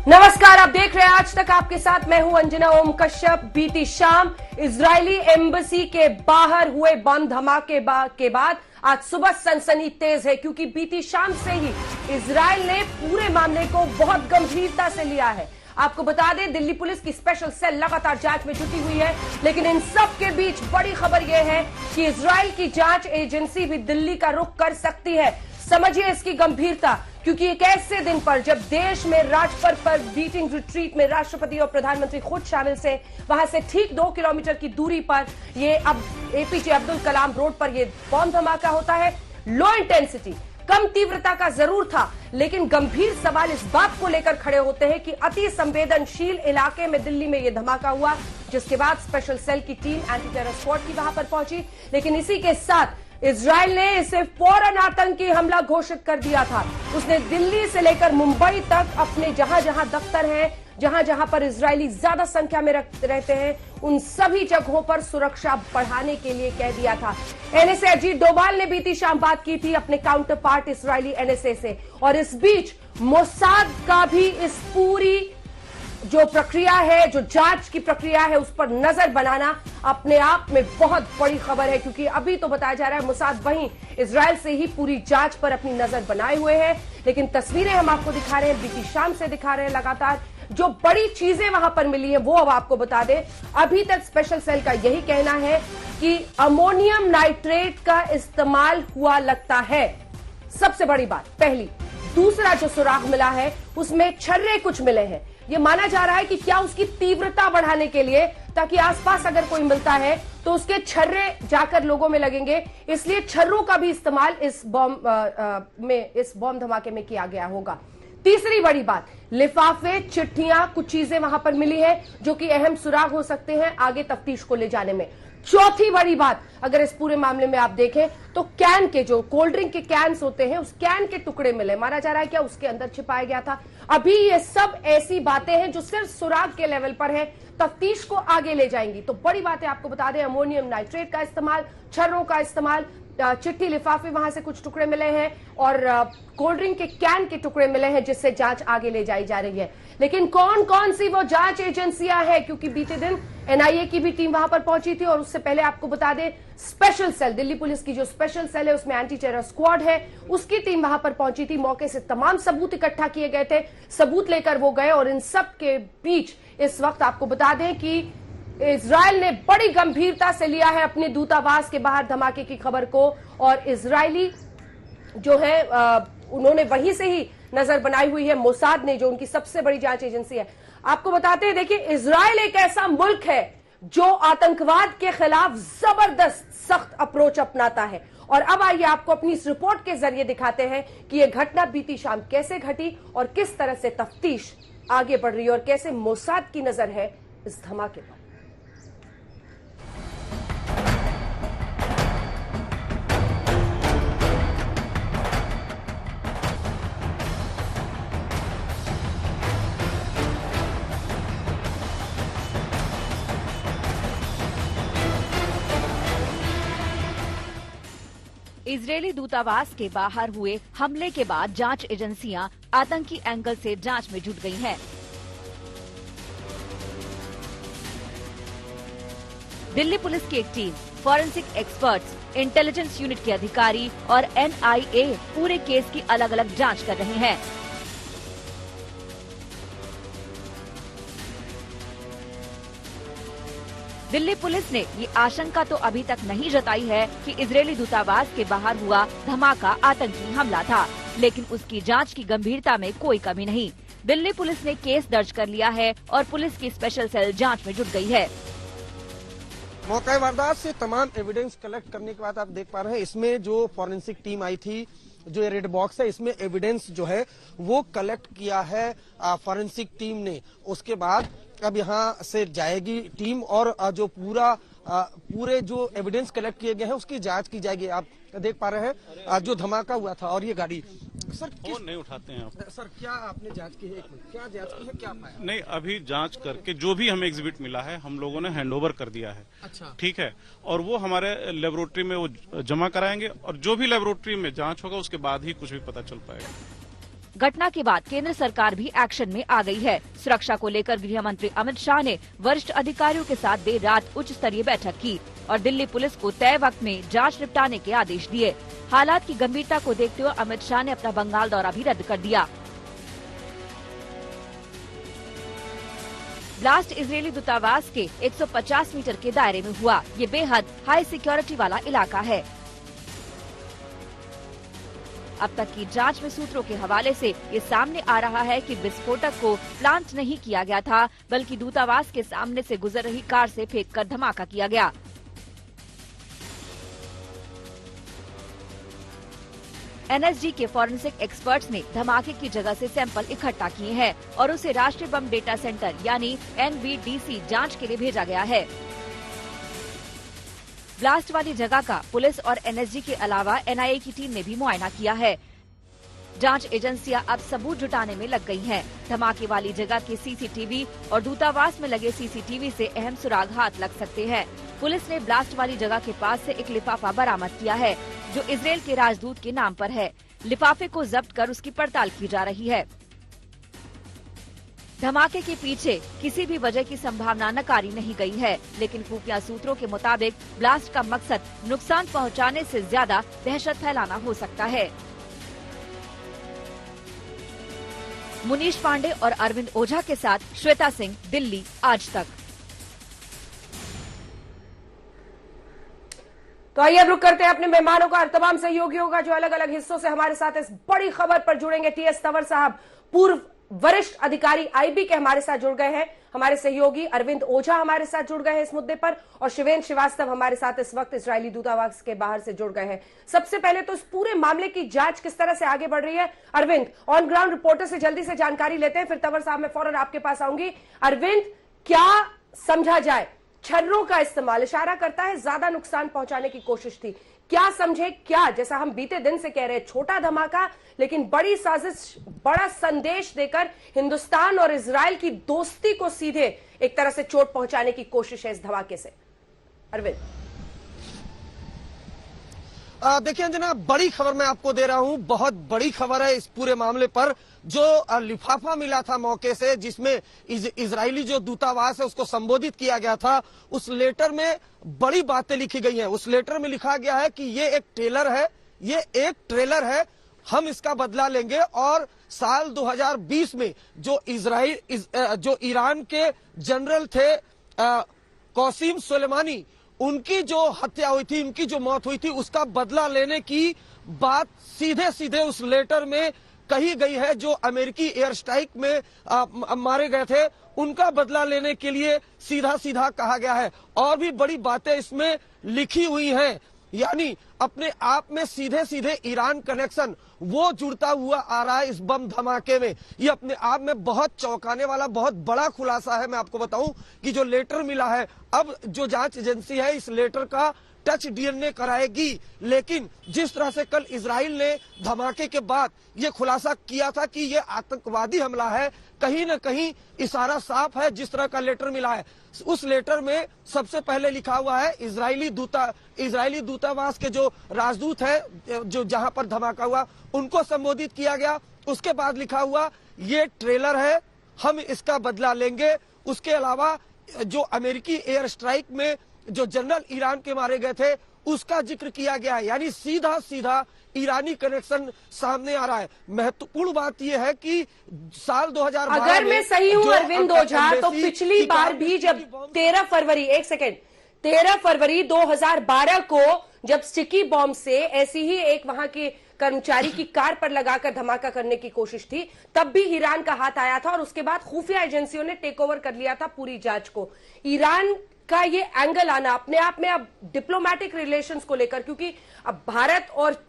नमस्कार, आप देख रहे हैं आज तक आपके साथ मैं हूं अंजना ओम कश्यप। बीती शाम इजरायली एम्बेसी के बाहर हुए बम धमाके के बाद आज सुबह सनसनी तेज है, क्योंकि बीती शाम से ही इजरायल ने पूरे मामले को बहुत गंभीरता से लिया है। आपको बता दें, दिल्ली पुलिस की स्पेशल सेल लगातार जांच में जुटी हुई है, लेकिन इन सब के बीच बड़ी खबर यह है कि इजरायल की जांच एजेंसी भी दिल्ली का रुख कर सकती है। समझिए इसकी गंभीरता, क्योंकि एक ऐसे दिन पर जब देश में राजपथ पर बीटिंग रिट्रीट में राष्ट्रपति और प्रधानमंत्री खुद शामिल से, वहां से ठीक 2 किलोमीटर की दूरी पर ये अब एपीजे अब्दुल कलाम रोड पर ये बम धमाका होता है। लो इंटेंसिटी, कम तीव्रता का जरूर था, लेकिन गंभीर सवाल इस बात को लेकर खड़े होते हैं कि अति संवेदनशील इलाके में दिल्ली में यह धमाका हुआ, जिसके बाद स्पेशल सेल की टीम एंटी टेरर स्क्वाड की वहां पर पहुंची। लेकिन इसी के साथ इजरायल ने इसे फौरन आतंकी हमला घोषित कर दिया था। उसने दिल्ली से लेकर मुंबई तक अपने जहां जहां दफ्तर हैं, जहां जहां पर इजरायली ज्यादा संख्या में रहते हैं, उन सभी जगहों पर सुरक्षा बढ़ाने के लिए कह दिया था। एनएसए अजीत डोभाल ने बीती शाम बात की थी अपने काउंटर पार्ट इजरायली एनएसए से, और इस बीच मोसाद का भी इस पूरी जो प्रक्रिया है, जो जांच की प्रक्रिया है, उस पर नजर बनाना अपने आप में बहुत बड़ी खबर है, क्योंकि अभी तो बताया जा रहा है मोसाद वहीं इजरायल से ही पूरी जांच पर अपनी नजर बनाए हुए हैं। लेकिन तस्वीरें हम आपको दिखा रहे हैं, बीती शाम से दिखा रहे हैं लगातार। जो बड़ी चीजें वहां पर मिली है वो अब आपको बता दें। अभी तक स्पेशल सेल का यही कहना है कि अमोनियम नाइट्रेट का इस्तेमाल हुआ लगता है, सबसे बड़ी बात पहली। दूसरा जो सुराग मिला है उसमें छर्रे कुछ मिले हैं। यह माना जा रहा है कि क्या उसकी तीव्रता बढ़ाने के लिए, ताकि आसपास अगर कोई मिलता है तो उसके छर्रे जाकर लोगों में लगेंगे, इसलिए छर्रों का भी इस्तेमाल इस बम धमाके में किया गया होगा। तीसरी बड़ी बात, लिफाफे, चिट्ठियां, कुछ चीजें वहां पर मिली है जो कि अहम सुराग हो सकते हैं आगे तफ्तीश को ले जाने में। चौथी बड़ी बात, अगर इस पूरे मामले में आप देखें तो कैन के, जो कोल्ड ड्रिंक के कैन्स होते हैं, उस कैन के टुकड़े मिले। माना जा रहा है क्या उसके अंदर छिपाया गया था। अभी ये सब ऐसी बातें हैं जो सिर्फ सुराग के लेवल पर है, तफ्तीश को आगे ले जाएंगी। तो बड़ी बातें आपको बता दें, अमोनियम नाइट्रेट का इस्तेमाल, छर्रों का इस्तेमाल, चिट्ठी, लिफाफे वहां से कुछ टुकड़े मिले हैं, और कोल्ड ड्रिंक के कैन के टुकड़े मिले हैं, जिससे जांच आगे ले जाई जा रही है। लेकिन कौन कौन सी वो जांच एजेंसियां हैं, क्योंकि बीते दिन एनआईए की भी टीम वहां पर पहुंची थी, और उससे पहले आपको बता दें स्पेशल सेल, दिल्ली पुलिस की जो स्पेशल सेल है उसमें एंटी टेरर स्क्वाड है, उसकी टीम वहां पर पहुंची थी। मौके से तमाम सबूत इकट्ठा किए गए थे, सबूत लेकर वो गए, और इन सब के बीच इस वक्त आपको बता दें कि इजरायल ने बड़ी गंभीरता से लिया है अपने दूतावास के बाहर धमाके की खबर को, और इजरायली जो है उन्होंने वहीं से ही नजर बनाई हुई है, मोसाद ने, जो उनकी सबसे बड़ी जांच एजेंसी है। आपको बताते हैं, देखिए, इजरायल एक ऐसा मुल्क है जो आतंकवाद के खिलाफ जबरदस्त सख्त अप्रोच अपनाता है। और अब आइए आपको अपनी इस रिपोर्ट के जरिए दिखाते हैं कि यह घटना बीती शाम कैसे घटी और किस तरह से तफ्तीश आगे बढ़ रही है, और कैसे मोसाद की नजर है इस धमाके पर। इजरायली दूतावास के बाहर हुए हमले के बाद जांच एजेंसियां आतंकी एंगल से जांच में जुट गई हैं। दिल्ली पुलिस की एक team, forensic experts, intelligence unit के अधिकारी और एनआईए पूरे केस की अलग अलग जांच कर रहे हैं। दिल्ली पुलिस ने ये आशंका तो अभी तक नहीं जताई है कि इजरायली दूतावास के बाहर हुआ धमाका आतंकी हमला था, लेकिन उसकी जांच की गंभीरता में कोई कमी नहीं। दिल्ली पुलिस ने केस दर्ज कर लिया है और पुलिस की स्पेशल सेल जांच में जुट गई है। मौका वारदात से तमाम एविडेंस कलेक्ट करने के बाद आप देख पा रहे हैं, इसमें जो फॉरेंसिक टीम आई थी, जो ये रेड बॉक्स है, इसमें एविडेंस जो है वो कलेक्ट किया है फॉरेंसिक टीम ने। उसके बाद अब यहाँ से जाएगी टीम, और जो पूरे जो एविडेंस कलेक्ट किए गए हैं उसकी जांच की जाएगी। आप देख पा रहे हैं जो धमाका हुआ था, और ये गाड़ी सर फोन नहीं उठाते हैं आप। सर क्या आपने जांच की है? एक मिनट, क्या जांच की है, क्या पाया? नहीं, अभी जांच करके जो भी हमें एग्जिबिट मिला है हम लोगों ने हैंडओवर कर दिया है। अच्छा, ठीक है, और वो हमारे लेबोरेटरी में वो जमा कराएंगे, और जो भी लेबोरेटरी में जांच होगा उसके बाद ही कुछ भी पता चल पाएगा। घटना के बाद केंद्र सरकार भी एक्शन में आ गई है। सुरक्षा को लेकर गृह मंत्री अमित शाह ने वरिष्ठ अधिकारियों के साथ देर रात उच्च स्तरीय बैठक की और दिल्ली पुलिस को तय वक्त में जांच निपटाने के आदेश दिए। हालात की गंभीरता को देखते हुए अमित शाह ने अपना बंगाल दौरा भी रद्द कर दिया। ब्लास्ट इजरायली दूतावास के 150 मीटर के दायरे में हुआ। ये बेहद हाई सिक्योरिटी वाला इलाका है। अब तक की जांच में सूत्रों के हवाले से ये सामने आ रहा है कि विस्फोटक को प्लांट नहीं किया गया था, बल्कि दूतावास के सामने से गुजर रही कार से फेंककर धमाका किया गया। एनएसजी के फॉरेंसिक एक्सपर्ट्स ने धमाके की जगह से सैंपल इकट्ठा किए हैं और उसे राष्ट्रीय बम डेटा सेंटर यानी NBDC जांच के लिए भेजा गया है। ब्लास्ट वाली जगह का पुलिस और एनएसजी के अलावा NIA की टीम ने भी मुआयना किया है। जांच एजेंसियां अब सबूत जुटाने में लग गई हैं। धमाके वाली जगह के CCTV और दूतावास में लगे CCTV से अहम सुराग हाथ लग सकते हैं। पुलिस ने ब्लास्ट वाली जगह के पास से एक लिफाफा बरामद किया है जो इजरायल के राजदूत के नाम पर है। लिफाफे को जब्त कर उसकी पड़ताल की जा रही है। धमाके के पीछे किसी भी वजह की संभावना नकारी नहीं गई है, लेकिन खुफिया सूत्रों के मुताबिक ब्लास्ट का मकसद नुकसान पहुंचाने से ज्यादा दहशत फैलाना हो सकता है। मुनीश पांडे और अरविंद ओझा के साथ श्वेता सिंह, दिल्ली आज तक। तो आइए अब रुक करते हैं अपने मेहमानों का और तमाम सहयोगियों का जो अलग अलग हिस्सों से हमारे साथ इस बड़ी खबर पर जुड़ेंगे। TS तंवर साहब, पूर्व वरिष्ठ अधिकारी IB के हमारे साथ जुड़ गए हैं। हमारे सहयोगी अरविंद ओझा हमारे साथ जुड़ गए हैं इस मुद्दे पर और शिवेन श्रीवास्तव हमारे साथ इस वक्त इजरायली दूतावास के बाहर से जुड़ गए हैं। सबसे पहले तो इस पूरे मामले की जांच किस तरह से आगे बढ़ रही है, अरविंद ऑन ग्राउंड रिपोर्टर से जल्दी से जानकारी लेते हैं, फिर तंवर साहब मैं फौरन आपके पास आऊंगी। अरविंद, क्या समझा जाए? छर्रों का इस्तेमाल इशारा करता है ज्यादा नुकसान पहुंचाने की कोशिश थी, क्या समझे? क्या, जैसा हम बीते दिन से कह रहे हैं, छोटा धमाका लेकिन बड़ी साजिश, बड़ा संदेश देकर हिंदुस्तान और इजराइल की दोस्ती को सीधे एक तरह से चोट पहुंचाने की कोशिश है इस धमाके से। अरविंद, देखिए अंजना, बड़ी खबर मैं आपको दे रहा हूं, बहुत बड़ी खबर है इस पूरे मामले पर। जो लिफाफा मिला था मौके से जिसमें इजरायली जो दूतावास है उसको संबोधित किया गया था, उस लेटर में बड़ी बातें लिखी गई हैं। उस लेटर में लिखा गया है कि ये एक ट्रेलर है, ये एक ट्रेलर है, हम इसका बदला लेंगे। और साल 2020 में जो ईरान के जनरल थे कासिम सुलेमानी, उनकी जो हत्या हुई थी, उनकी जो मौत हुई थी, उसका बदला लेने की बात सीधे सीधे उस लेटर में कही गई है। जो अमेरिकी एयर स्ट्राइक में मारे गए थे उनका बदला लेने के लिए सीधा सीधा कहा गया है। और भी बड़ी बातें इसमें लिखी हुई हैं, यानी अपने आप में सीधे सीधे ईरान कनेक्शन वो जुड़ता हुआ आ रहा है इस बम धमाके में। ये अपने आप में बहुत चौंकाने वाला, बहुत बड़ा खुलासा है। मैं आपको बताऊं कि जो लेटर मिला है, अब जो जांच एजेंसी है इस लेटर का टच DNA कराएगी। लेकिन जिस तरह से कल इजराइल ने धमाके के बाद ये खुलासा किया था कि ये आतंकवादी हमला है, कहीं न कहीं इशारा साफ है। जिस तरह का लेटर मिला है, उस लेटर में सबसे पहले लिखा हुआ है इजरायली दूतावास के जो राजदूत है, जो जहां पर धमाका हुआ, उनको संबोधित किया गया। उसके बाद लिखा हुआ ये ट्रेलर है, हम इसका बदला लेंगे। उसके अलावा जो अमेरिकी एयर स्ट्राइक में जो जनरल ईरान के मारे गए थे उसका जिक्र किया गया है। यानी सीधा सीधा ईरानी कनेक्शन सामने आ रहा है। महत्वपूर्ण बात यह है कि साल 2012 अगर मैं सही हूं अरविंद ओझा, तो पिछली बार भी जब 13 फरवरी 2012 को जब स्टिकी बॉम्ब से ऐसी ही एक वहां के कर्मचारी की कार पर लगाकर धमाका करने की कोशिश थी, तब भी ईरान का हाथ आया था और उसके बाद खुफिया एजेंसियों ने टेक ओवर कर लिया था पूरी जांच को। ईरान का ये एंगल आना अपने आप में अब डिप्लोमेटिक रिलेशंस को लेकर, क्योंकि अब भारत और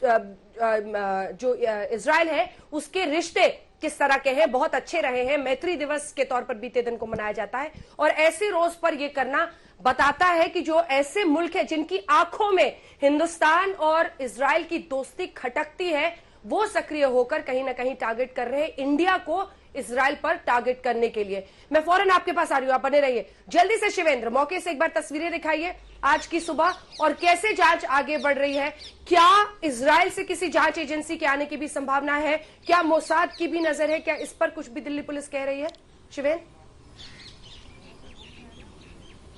जो इजराइल है उसके रिश्ते किस तरह के हैं, बहुत अच्छे रहे हैं, मैत्री दिवस के तौर पर बीते दिन को मनाया जाता है। और ऐसे रोज पर यह करना बताता है कि जो ऐसे मुल्क है जिनकी आंखों में हिंदुस्तान और इजराइल की दोस्ती खटकती है, वो सक्रिय होकर कहीं ना कहीं टारगेट कर रहे हैं इंडिया को इजराइल पर टारगेट करने के लिए। मैं फौरन आपके पास आ रही हूं, आप बने रहिए। जल्दी से शिवेंद्र, मौके से एक बार तस्वीरें दिखाइए आज की सुबह और कैसे जांच आगे बढ़ रही है। क्या इजराइल से किसी जांच एजेंसी के आने की भी संभावना है? क्या मोसाद की भी नजर है? क्या इस पर कुछ भी दिल्ली पुलिस कह रही है? शिवेंद्र,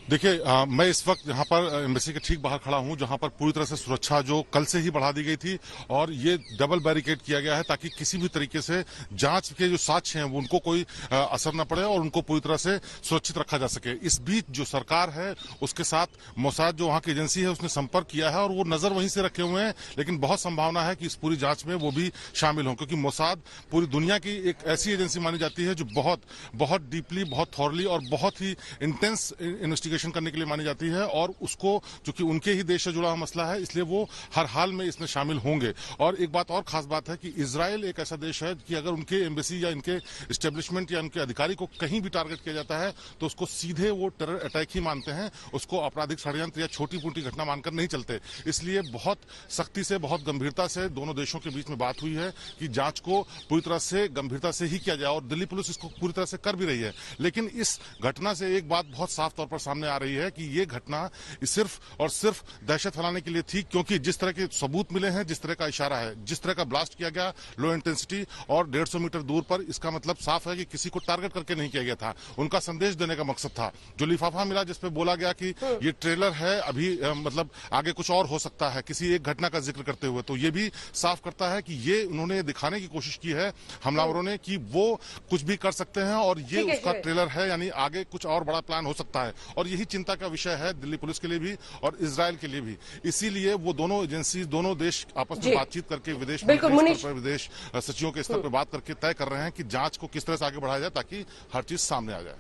देखिए, मैं इस वक्त यहाँ पर एम्बेसी के ठीक बाहर खड़ा हूँ, जहाँ पर पूरी तरह से सुरक्षा जो कल से ही बढ़ा दी गई थी और ये डबल बैरिकेड किया गया है ताकि किसी भी तरीके से जांच के जो साक्ष्य हैं उनको कोई असर न पड़े और उनको पूरी तरह से सुरक्षित रखा जा सके। इस बीच जो सरकार है उसके साथ मोसाद जो वहाँ की एजेंसी है उसने संपर्क किया है और वो नजर वहीं से रखे हुए हैं, लेकिन बहुत संभावना है कि इस पूरी जांच में वो भी शामिल हों, क्योंकि मोसाद पूरी दुनिया की एक ऐसी एजेंसी मानी जाती है जो बहुत डीपली, बहुत थॉरली और बहुत ही इंटेंस इन्वेस्टिगेशन करने के लिए मानी जाती है और उसको चूंकि उनके ही देश से जुड़ा हुआ मसला है इसलिए वो हर हाल में इसमें शामिल होंगे। और एक बात और खास बात है कि इजराइल एक ऐसा देश है कि अगर उनके एम्बेसी या इनके एस्टेब्लिशमेंट या उनके अधिकारी को कहीं भी टारगेट किया जाता है तो उसको सीधे वो टेरर अटैक ही मानते हैं, उसको आपराधिक षड्यंत्र या छोटी मोटी घटना मानकर नहीं चलते। इसलिए बहुत सख्ती से, बहुत गंभीरता से दोनों देशों के बीच में बात हुई है कि जांच को पूरी तरह से गंभीरता से ही किया जाए और दिल्ली पुलिस इसको पूरी तरह से कर भी रही है। लेकिन इस घटना से एक बात बहुत साफ तौर पर सामने आ रही है कि ये घटना सिर्फ और सिर्फ दहशत फैलाने के लिए थी, क्योंकि जिस तरह के सबूत मिले हैं, जिस तरह का इशारा है, जिस तरह का ब्लास्ट किया गया लो इंटेंसिटी और 150 मीटर दूर पर, इसका मतलब साफ है कि किसी को टारगेट करके नहीं किया गया था। उनका संदेश देने का मकसद था। जो लिफाफा मिला जिसपे बोला गया कि ये ट्रेलर है, अभी मतलब आगे कुछ और हो सकता है, किसी एक घटना का जिक्र करते हुए, तो ये भी साफ करता है कि ये उन्होंने दिखाने की कोशिश की है हमलावरों ने कि वो कुछ भी कर सकते हैं और ये उसका ट्रेलर है, यानी आगे कुछ और बड़ा प्लान हो सकता है। और यही चिंता का विषय है दिल्ली पुलिस के लिए भी और इजराइल के लिए भी। इसीलिए वो दोनों एजेंसी, दोनों देश आपस में बातचीत करके विदेश विदेश सचिवों के स्तर पर बात करके तय कर रहे हैं कि जांच को किस तरह से आगे बढ़ाया जाए ताकि हर चीज सामने आ जाए।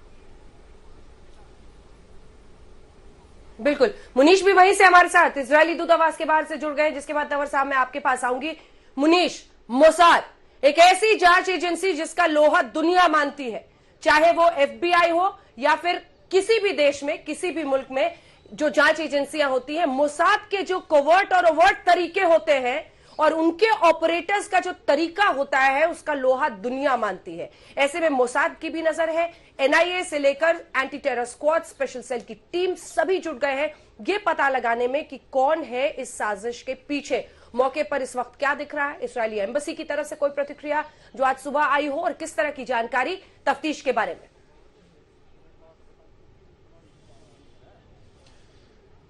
बिल्कुल, मुनीश भी वहीं से हमारे साथ इजरायली दूतावास के बाहर से जुड़ गए, जिसके बाद तंवर साहब मैं आपके पास आऊंगी। मुनीश, मोसाद एक ऐसी जांच एजेंसी जिसका लोहा दुनिया मानती है, चाहे वो FBI हो या फिर किसी भी देश में, किसी भी मुल्क में जो जांच एजेंसियां होती हैं, मोसाद के जो कोवर्ट और ओवर्ट तरीके होते हैं और उनके ऑपरेटर्स का जो तरीका होता है उसका लोहा दुनिया मानती है। ऐसे में मोसाद की भी नजर है, NIA से लेकर anti terror squad, special cell की टीम सभी जुट गए हैं ये पता लगाने में कि कौन है इस साजिश के पीछे। मौके पर इस वक्त क्या दिख रहा है? इजरायली एम्बेसी की तरफ से कोई प्रतिक्रिया जो आज सुबह आई हो और किस तरह की जानकारी तफ्तीश के बारे में?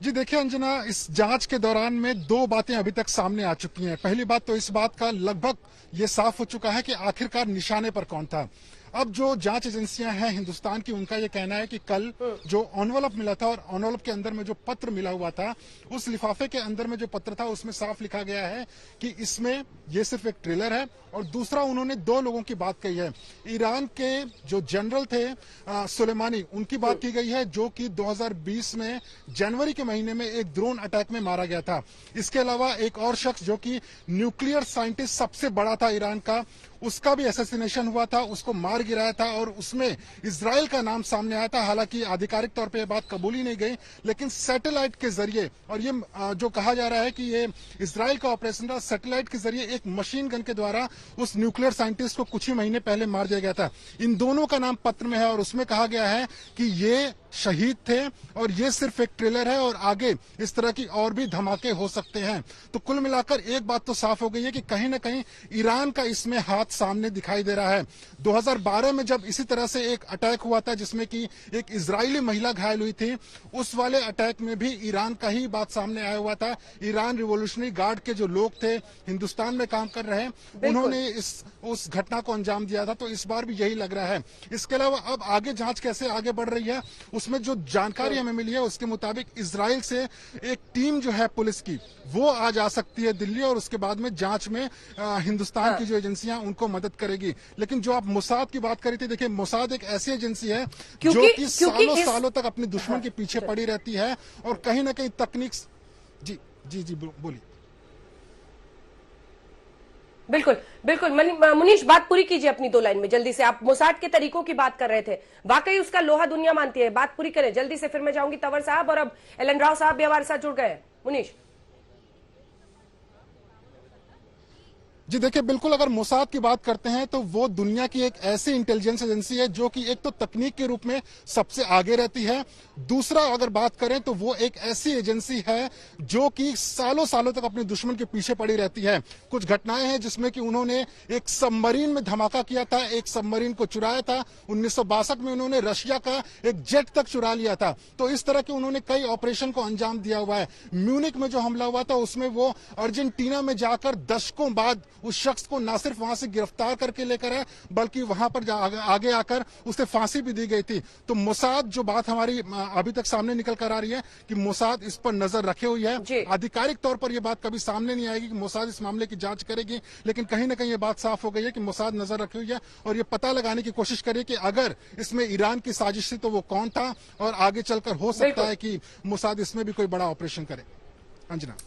जी देखिए अंजना, इस जांच के दौरान में दो बातें अभी तक सामने आ चुकी हैं। पहली बात तो इस बात का लगभग ये साफ हो चुका है कि आखिरकार निशाने पर कौन था। अब जो जांच एजेंसियां हैं हिंदुस्तान की, उनका ये कहना है कि कल जो एनवलप मिला था और एनवलप के अंदर में जो पत्र मिला हुआ था, उस लिफाफे के अंदर में जो पत्र था उसमें साफ लिखा गया है कि इसमें ये सिर्फ एक ट्रेलर है। और दूसरा, उन्होंने दो लोगों की बात कही है। ईरान के जो जनरल थे सुलेमानी, उनकी बात की गई है, जो कि 2020 में जनवरी के महीने में एक ड्रोन अटैक में मारा गया था। इसके अलावा एक और शख्स जो कि न्यूक्लियर साइंटिस्ट सबसे बड़ा था ईरान का, उसका भी असैसिनेशन हुआ था, उसको मार गिराया था और उसमें इजराइल का नाम सामने आया था। हालांकि आधिकारिक तौर पे ये बात कबूली नहीं गई, लेकिन सैटेलाइट के जरिए, और ये जो कहा जा रहा है कि ये इजराइल का ऑपरेशन था, सैटेलाइट के जरिए एक मशीन गन के द्वारा उस न्यूक्लियर साइंटिस्ट को कुछ ही महीने पहले मार दिया गया था। इन दोनों का नाम पत्र में है और उसमें कहा गया है कि ये शहीद थे और ये सिर्फ एक ट्रेलर है और आगे इस तरह की और भी धमाके हो सकते हैं। तो कुल मिलाकर एक बात तो साफ हो गई है कि कहीं ना कहीं ईरान का इसमें हाथ सामने दिखाई दे रहा है। 2012 में जब इसी तरह से एक अटैक हुआ था जिसमें कि एक इजरायली महिला घायल हुई थी, उस वाले अटैक में भी ईरान का ही बात सामने आया हुआ था। ईरान रिवॉल्यूशनरी गार्ड के जो लोग थे हिंदुस्तान में काम कर रहे हैं, उन्होंने उस घटना को अंजाम दिया था। तो इस बार भी यही लग रहा है। इसके अलावा अब आगे जांच कैसे आगे बढ़ रही है, उसमें जो जानकारी हमें मिली है उसके मुताबिक इजराइल से एक टीम जो है पुलिस की, वो आज आ सकती है दिल्ली और उसके बाद में जांच में हिंदुस्तान की जो एजेंसियां उनको मदद करेगी। लेकिन जो आप मोसाद की बात करी थी, देखिए मोसाद एक ऐसी एजेंसी है जो कि सालों तक अपने दुश्मन के पीछे पड़ी रहती है और कहीं ना कहीं तकनीक। जी जी जी बोलिए। बिल्कुल बिल्कुल, मुनीश बात पूरी कीजिए अपनी दो लाइन में जल्दी से। आप मोसाद के तरीकों की बात कर रहे थे, वाकई उसका लोहा दुनिया मानती है, बात पूरी करें जल्दी से, फिर मैं जाऊंगी तंवर साहब और अब एलन राव साहब भी हमारे साथ जुड़ गए हैं। मुनीश। जी देखिए, बिल्कुल अगर मोसाद की बात करते हैं तो वो दुनिया की एक ऐसी इंटेलिजेंस एजेंसी है जो कि एक तो तकनीक के रूप में सबसे आगे रहती है। दूसरा अगर बात करें तो वो एक ऐसी एजेंसी है जो कि सालों सालों तक अपने दुश्मन के पीछे पड़ी रहती है। कुछ घटनाएं हैं जिसमें कि उन्होंने एक सबमरीन में धमाका किया था, एक सबमरीन को चुराया था। 1962 में उन्होंने रशिया का एक जेट तक चुरा लिया था। तो इस तरह के उन्होंने कई ऑपरेशन को अंजाम दिया हुआ है। म्यूनिक में जो हमला हुआ था उसमें वो अर्जेंटीना में जाकर दशकों बाद उस शख्स को ना सिर्फ वहां से गिरफ्तार करके लेकर आए बल्कि वहां पर आगे आकर उसे फांसी भी दी गई थी। तो मोसाद, जो बात हमारी अभी तक सामने निकल कर आ रही है कि मोसाद इस पर नजर रखे हुई है। आधिकारिक तौर पर यह बात कभी सामने नहीं आएगी कि मोसाद इस मामले की जांच करेगी, लेकिन कहीं ना कहीं ये बात साफ हो गई है कि मोसाद नजर रखी हुई है और ये पता लगाने की कोशिश करे कि अगर इसमें ईरान की साजिश थी तो वो कौन था, और आगे चलकर हो सकता है कि मोसाद इसमें भी कोई बड़ा ऑपरेशन करे। अंजना,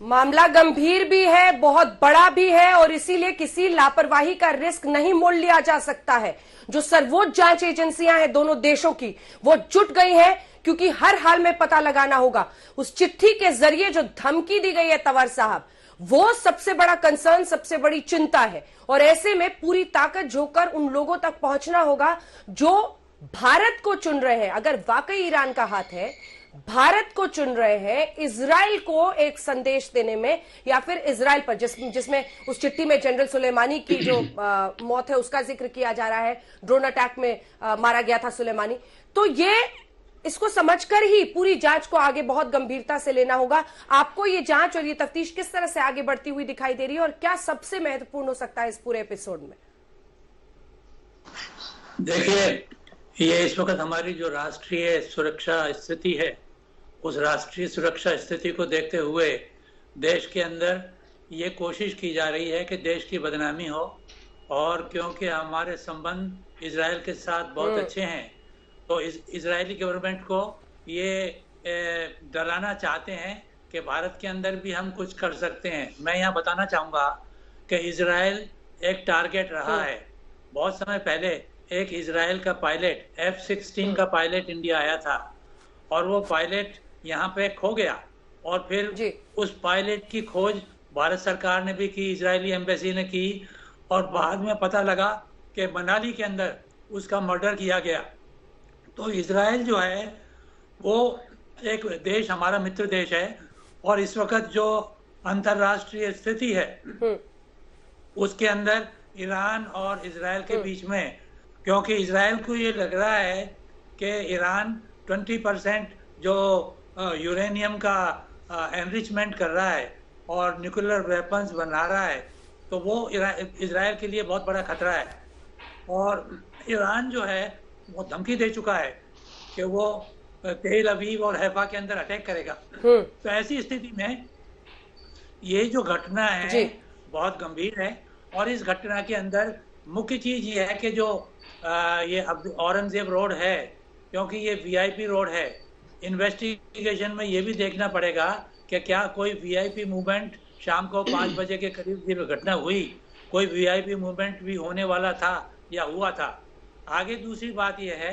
मामला गंभीर भी है, बहुत बड़ा भी है, और इसीलिए किसी लापरवाही का रिस्क नहीं मोल लिया जा सकता है। जो सर्वोच्च जांच एजेंसियां हैं दोनों देशों की, वो जुट गई हैं, क्योंकि हर हाल में पता लगाना होगा। उस चिट्ठी के जरिए जो धमकी दी गई है तंवर साहब, वो सबसे बड़ा कंसर्न, सबसे बड़ी चिंता है। और ऐसे में पूरी ताकत झोंककर उन लोगों तक पहुंचना होगा जो भारत को चुन रहे हैं। अगर वाकई ईरान का हाथ है, भारत को चुन रहे हैं, इजराइल को एक संदेश देने में, या फिर इजराइल पर जिसमें उस चिट्ठी में जनरल सुलेमानी की जो मौत है उसका जिक्र किया जा रहा है, ड्रोन अटैक में मारा गया था सुलेमानी। तो ये इसको समझकर ही पूरी जांच को आगे बहुत गंभीरता से लेना होगा। आपको ये जांच और ये तफ्तीश किस तरह से आगे बढ़ती हुई दिखाई दे रही है, और क्या सबसे महत्वपूर्ण हो सकता है इस पूरे एपिसोड में? देखिए, ये इस वक्त हमारी जो राष्ट्रीय सुरक्षा स्थिति है, उस राष्ट्रीय सुरक्षा स्थिति को देखते हुए देश के अंदर ये कोशिश की जा रही है कि देश की बदनामी हो, और क्योंकि हमारे संबंध इजराइल के साथ बहुत अच्छे हैं तो इजरायली गवर्नमेंट को ये डराना चाहते हैं कि भारत के अंदर भी हम कुछ कर सकते हैं। मैं यहाँ बताना चाहूँगा कि इजराइल एक टारगेट रहा है। बहुत समय पहले एक इजराइल का पायलट F-16 का पायलट इंडिया आया था, और वो पायलट यहाँ पे खो गया, और फिर उस पायलट की खोज भारत सरकार ने भी की, इजरायली एम्बेसी ने की, और बाद में पता लगा कि मनाली के अंदर उसका मर्डर किया गया। तो इजराइल जो है वो एक देश, हमारा मित्र देश है, और इस वक्त जो अंतर्राष्ट्रीय स्थिति है उसके अंदर ईरान और इजराइल के बीच में, क्योंकि इजराइल को ये लग रहा है कि ईरान 20% जो यूरेनियम का एनरिचमेंट कर रहा है और न्यूक्लियर वेपन्स बना रहा है, तो वो इजराइल के लिए बहुत बड़ा खतरा है। और ईरान जो है वो धमकी दे चुका है कि वो तेल अवीव और हैफा के अंदर अटैक करेगा। तो ऐसी स्थिति में ये जो घटना है बहुत गंभीर है, और इस घटना के अंदर मुख्य चीज ये है कि जो ये औरंगजेब रोड है, क्योंकि ये VIP रोड है, इन्वेस्टिगेशन में ये भी देखना पड़ेगा कि क्या कोई VIP मूवमेंट शाम को 5 बजे के करीब ये घटना हुई, कोई VIP मूवमेंट भी होने वाला था या हुआ था। आगे दूसरी बात यह है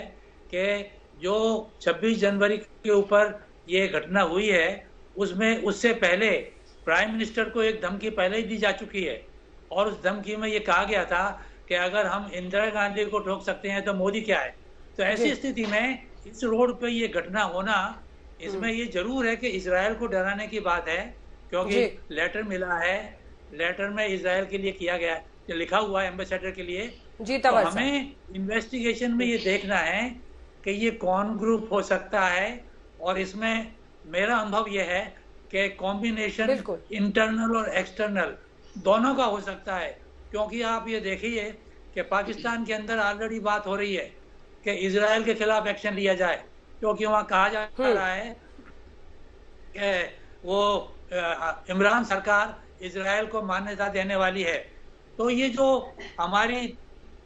कि जो 26 जनवरी के ऊपर ये घटना हुई है, उसमें उससे पहले प्राइम मिनिस्टर को एक धमकी पहले ही दी जा चुकी है, और उस धमकी में ये कहा गया था कि अगर हम इंदिरा गांधी को ठोक सकते हैं तो मोदी क्या है। तो ऐसी स्थिति में इस रोड पे ये घटना होना, इसमें ये जरूर है कि इजराइल को डराने की बात है, क्योंकि लेटर मिला है, लेटर में इजराइल के लिए किया गया है, लिखा हुआ है एम्बेसडर के लिए। तो हमें इन्वेस्टिगेशन में ये देखना है कि ये कौन ग्रुप हो सकता है, और इसमें मेरा अनुभव ये है कि कॉम्बिनेशन इंटरनल और एक्सटर्नल दोनों का हो सकता है। क्योंकि आप ये देखिए कि पाकिस्तान के अंदर ऑलरेडी बात हो रही है कि इजराइल के खिलाफ एक्शन लिया जाए, क्योंकि वहाँ कहा जा रहा है कि वो इमरान सरकार इजराइल को मान्यता देने वाली है। तो ये जो हमारी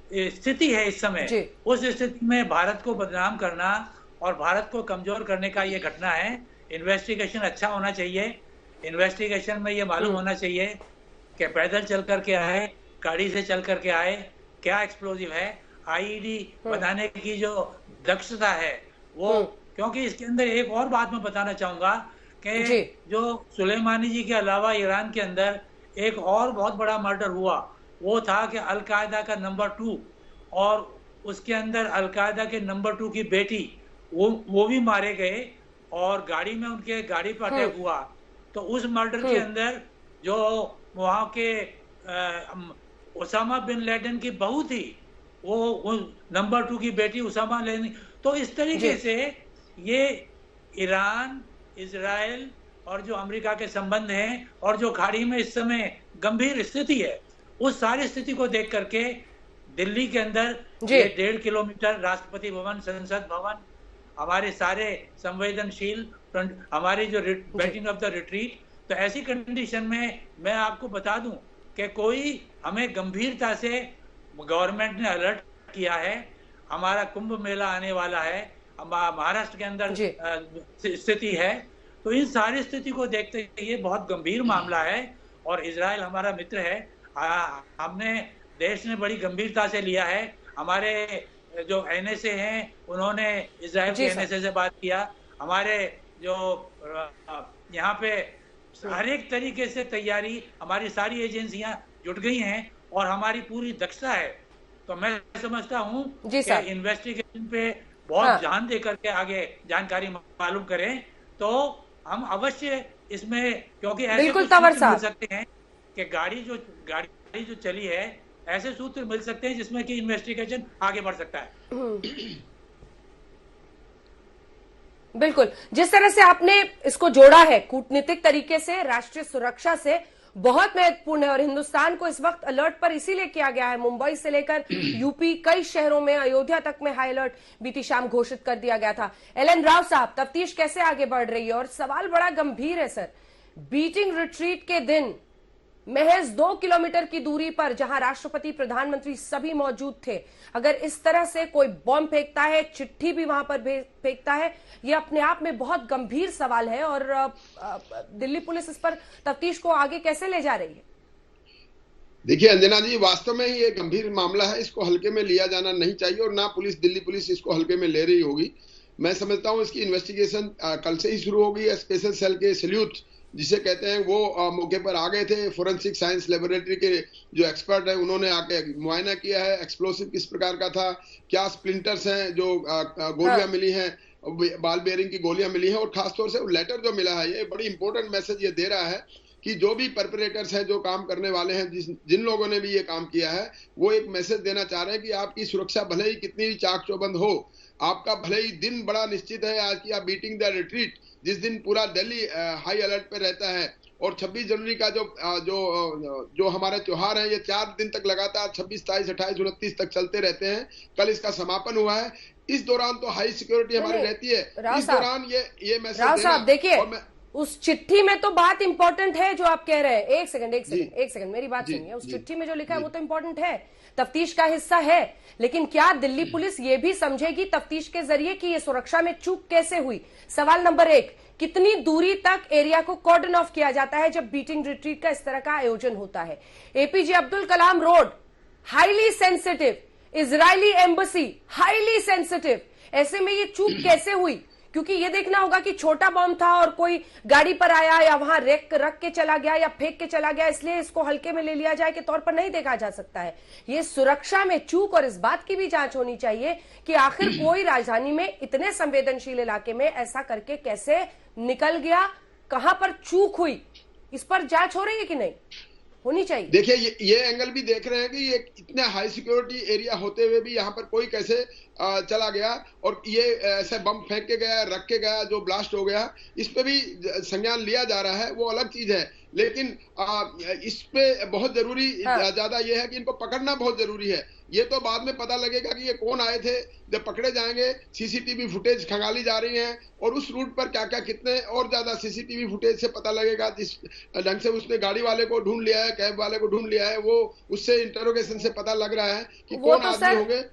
स्थिति है इस समय, उस स्थिति में भारत को बदनाम करना और भारत को कमजोर करने का ये घटना है। इन्वेस्टिगेशन अच्छा होना चाहिए। इन्वेस्टिगेशन में ये मालूम होना चाहिए कि पैदल चल करके आए, गाड़ी से चल करके आए, क्या एक्सप्लोजिव है, IED बनाने की जो दक्षता है वो, क्योंकि इसके अंदर एक और बात मैं बताना चाहूंगा कि जो सुलेमानी जी के अलावा ईरान के अंदर एक और बहुत बड़ा मर्डर हुआ, वो था कि अलकायदा का नंबर 2 और उसके अंदर अलकायदा के नंबर 2 की बेटी वो भी मारे गए और गाड़ी में उनके गाड़ी पर अटैक हुआ। तो उस मर्डर के अंदर जो वहां के उसामा बिन लादेन की बहू थी, वो नंबर 2 की बेटी उसामा लादेन। तो इस तरीके से ये ईरान, इजराइल और जो अमेरिका के संबंध हैं और जो खाड़ी में इस समय गंभीर स्थिति है, उस सारी स्थिति को देख करके दिल्ली के अंदर ये 1.5 किलोमीटर राष्ट्रपति भवन, संसद भवन, हमारे सारे संवेदनशील हमारी जो बैटिंग ऑफ द रिट्रीट, तो ऐसी कंडीशन में मैं आपको बता दूं कि कोई हमें गंभीरता से गवर्नमेंट ने अलर्ट किया है। हमारा कुंभ मेला आने वाला है, महाराष्ट्र के अंदर स्थिति है, तो इन सारी स्थिति को देखते हुए ये बहुत गंभीर मामला है और इजराइल हमारा मित्र है। हमने देश ने बड़ी गंभीरता से लिया है। हमारे जो एनएसए हैं उन्होंने इजराइल के एनएसए से बात किया। हमारे जो यहाँ पे हर एक तरीके से तैयारी, हमारी सारी एजेंसियां जुट गई हैं और हमारी पूरी दक्षता है। तो मैं समझता हूँ कि इन्वेस्टिगेशन पे बहुत ध्यान दे करके आगे जानकारी मालूम करें तो हम अवश्य इसमें, क्योंकि ऐसे सूत्र मिल सकते हैं कि गाड़ी जो चली है, ऐसे सूत्र मिल सकते हैं जिसमें कि इन्वेस्टिगेशन आगे बढ़ सकता है। बिल्कुल, जिस तरह से आपने इसको जोड़ा है कूटनीतिक तरीके से, राष्ट्रीय सुरक्षा से, बहुत महत्वपूर्ण है और हिंदुस्तान को इस वक्त अलर्ट पर इसीलिए किया गया है। मुंबई से लेकर यूपी कई शहरों में, अयोध्या तक में हाई अलर्ट बीती शाम घोषित कर दिया गया था। एलन राव साहब, तफ्तीश कैसे आगे बढ़ रही है? और सवाल बड़ा गंभीर है सर, बीटिंग रिट्रीट के दिन महज 2 किलोमीटर की दूरी पर, जहां राष्ट्रपति, प्रधानमंत्री सभी मौजूद थे, अगर इस तरह से कोई बॉम्ब फेंकता है, चिट्ठी भी वहां पर फेंकता है, ये अपने आप में बहुत गंभीर सवाल है। और दिल्ली पुलिस इस पर तफ्तीश को आगे कैसे ले जा रही है? देखिए अंजना जी, वास्तव में ही ये गंभीर मामला है, इसको हल्के में लिया जाना नहीं चाहिए और ना दिल्ली पुलिस इसको हल्के में ले रही होगी। मैं समझता हूं इसकी इन्वेस्टिगेशन कल से ही शुरू होगी। स्पेशल सेल के सैल्यूट जिसे कहते हैं वो मौके पर आ गए थे। फोरेंसिक साइंस लेबोरेटरी के जो एक्सपर्ट है उन्होंने आके मुआयना किया है एक्सप्लोसिव किस प्रकार का था, क्या स्प्लिंटर्स हैं, जो गोलियां मिली हैं, बाल बेयरिंग की गोलियां मिली हैं, और खासतौर से लेटर जो मिला है, ये बड़ी इंपॉर्टेंट मैसेज ये दे रहा है कि जो भी परपरेटर्स हैं, जो काम करने वाले हैं, जिन लोगों ने भी ये काम किया है, वो एक मैसेज देना चाह रहे हैं कि आपकी सुरक्षा भले ही कितनी भी चाक चौबंद हो, आपका भले ही दिन बड़ा निश्चित है आज की, आप बीटिंग द रिट्रीट, जिस दिन पूरा दिल्ली हाई अलर्ट पे रहता है, और 26 जनवरी का जो हमारे त्योहार है, ये 4 दिन तक लगातार 26, 27, 28, 29 तक चलते रहते हैं। कल इसका समापन हुआ है। इस दौरान तो हाई सिक्योरिटी हमारी रहती है। इस दौरान ये मैसेज राव साहब देखिए, उस चिट्ठी में तो बात इंपॉर्टेंट है जो आप कह रहे हैं। एक सेकंड मेरी बात सुनिए। उस चिट्ठी में जो लिखा है वो तो इंपॉर्टेंट है, तफ्तीश का हिस्सा है, लेकिन क्या दिल्ली पुलिस ये भी समझेगी तफ्तीश के जरिए कि ये सुरक्षा में चूक कैसे हुई? सवाल नंबर 1, कितनी दूरी तक एरिया को कॉर्डन ऑफ किया जाता है जब बीटिंग रिट्रीट का इस तरह का आयोजन होता है? APJ Abdul Kalam road highly sensitive, Israeli embassy highly sensitive, ऐसे में ये चूक कैसे हुई? क्योंकि ये देखना होगा कि छोटा बॉम्ब था और कोई गाड़ी पर आया या वहां रख के चला गया या फेंक के चला गया, इसलिए इसको हल्के में ले लिया जाए के तौर पर नहीं देखा जा सकता है। ये सुरक्षा में चूक, और इस बात की भी जांच होनी चाहिए कि आखिर कोई राजधानी में इतने संवेदनशील इलाके में ऐसा करके कैसे निकल गया, कहां पर चूक हुई, इस पर जांच हो रही है कि नहीं? होनी चाहिए। देखिए ये एंगल भी देख रहे हैं कि ये इतने हाई सिक्योरिटी एरिया होते हुए भी यहाँ पर कोई कैसे चला गया, और ये ऐसे बम फेंक के गया, रख के गया, जो ब्लास्ट हो गया, इस पे भी संज्ञान लिया जा रहा है, वो अलग चीज है। लेकिन इस पे बहुत जरूरी ज्यादा ये है कि इनको पकड़ना बहुत जरूरी है। ये तो बाद में पता लगेगा कि ये कौन आए थे, जब पकड़े जाएंगे। सीसीटीवी फुटेज खंगाली जा रही है और उस रूट पर क्या क्या कितने और ज्यादा सीसीटीवी फुटेज से पता लगेगा। जिस ढंग से उसने गाड़ी वाले को ढूंढ लिया है, कैब वाले को ढूंढ लिया है, वो उससे इंटरोगेशन से पता लग रहा है कि कौन आदमी होंगे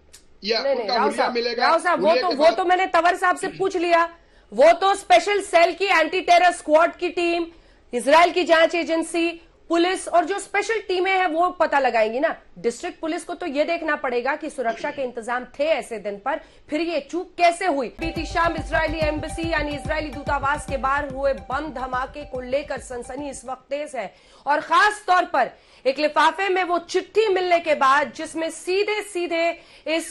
या उनका हुलिया मिलेगा। राव साहब, वो तो मैंने तंवर साहब से पूछ लिया। वो तो स्पेशल सेल की एंटी टेरर स्क्वाड की टीम, इजराइल की जांच एजेंसी, पुलिस और जो स्पेशल टीमें हैं वो पता लगाएंगी ना। डिस्ट्रिक्ट पुलिस को तो ये देखना पड़ेगा कि सुरक्षा के इंतजाम थे ऐसे दिन पर, फिर ये चूक कैसे हुई। बीती शाम इजरायली एम्बेसी यानी इजरायली दूतावास के बाहर हुए बम धमाके को लेकर सनसनी इस वक्त तेज है, और खास तौर पर एक लिफाफे में वो चिट्ठी मिलने के बाद जिसमें सीधे सीधे इस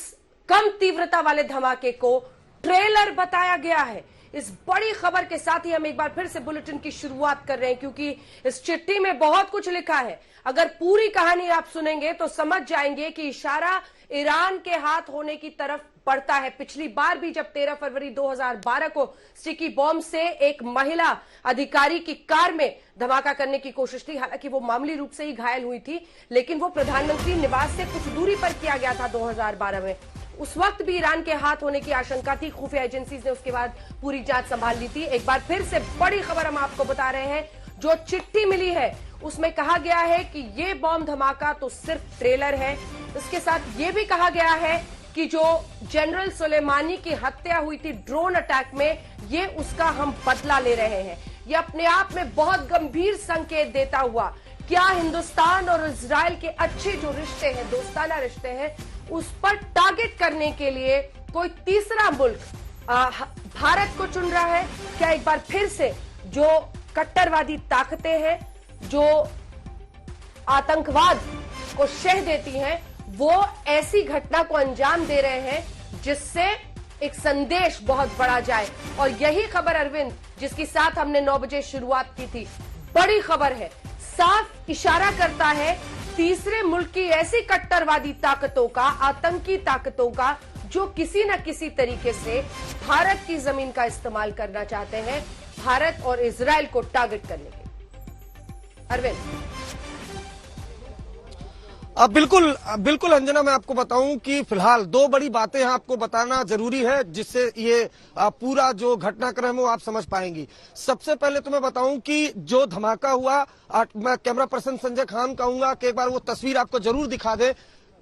कम तीव्रता वाले धमाके को ट्रेलर बताया गया है। इस बड़ी खबर के साथ ही हम एक बार फिर से बुलेटिन की शुरुआत कर रहे हैं, क्योंकि इस चिट्ठी में बहुत कुछ लिखा है। अगर पूरी कहानी आप सुनेंगे तो समझ जाएंगे कि इशारा ईरान के हाथ होने की तरफ बढ़ता है। पिछली बार भी जब 13 फरवरी 2012 को स्टिकी बॉम्ब से एक महिला अधिकारी की कार में धमाका करने की कोशिश थी, हालांकि वो मामूली रूप से ही घायल हुई थी, लेकिन वो प्रधानमंत्री निवास से कुछ दूरी पर किया गया था 2012 में। उस वक्त भी ईरान के हाथ होने की आशंका थी। खुफिया एजेंसीज ने उसके बाद पूरी जांच संभाल ली थी। एक बार फिर से बड़ी खबर हम आपको बता रहे हैं। जो चिट्ठी मिली है उसमें कहा गया है कि ये बॉम्ब धमाका तो सिर्फ ट्रेलर है। इसके साथ ये भी कहा गया है कि जो जनरल सुलेमानी की हत्या हुई थी ड्रोन अटैक में, ये उसका हम बदला ले रहे हैं। ये अपने आप में बहुत गंभीर संकेत देता हुआ क्या हिंदुस्तान और इजराइल के अच्छे जो रिश्ते हैं, दोस्ताना रिश्ते हैं, उस पर टारगेट करने के लिए कोई तीसरा मुल्क भारत को चुन रहा है। क्या एक बार फिर से जो कट्टरवादी ताकतें हैं, जो आतंकवाद को शह देती हैं, वो ऐसी घटना को अंजाम दे रहे हैं जिससे एक संदेश बहुत बड़ा जाए। और यही खबर अरविंद, जिसके साथ हमने 9 बजे शुरुआत की थी, बड़ी खबर है, साफ इशारा करता है तीसरे मुल्क की ऐसी कट्टरवादी ताकतों का, आतंकी ताकतों का, जो किसी न किसी तरीके से भारत की जमीन का इस्तेमाल करना चाहते हैं, भारत और इजराइल को टारगेट करने के। अरविंद। बिल्कुल अंजना, मैं आपको बताऊं कि फिलहाल 2 बड़ी बातें हैं आपको बताना जरूरी है, जिससे ये पूरा जो घटनाक्रम है वो आप समझ पाएंगी। सबसे पहले तो मैं बताऊं कि जो धमाका हुआ, मैं कैमरा पर्सन संजय खान कहूंगा कि एक बार वो तस्वीर आपको जरूर दिखा दे।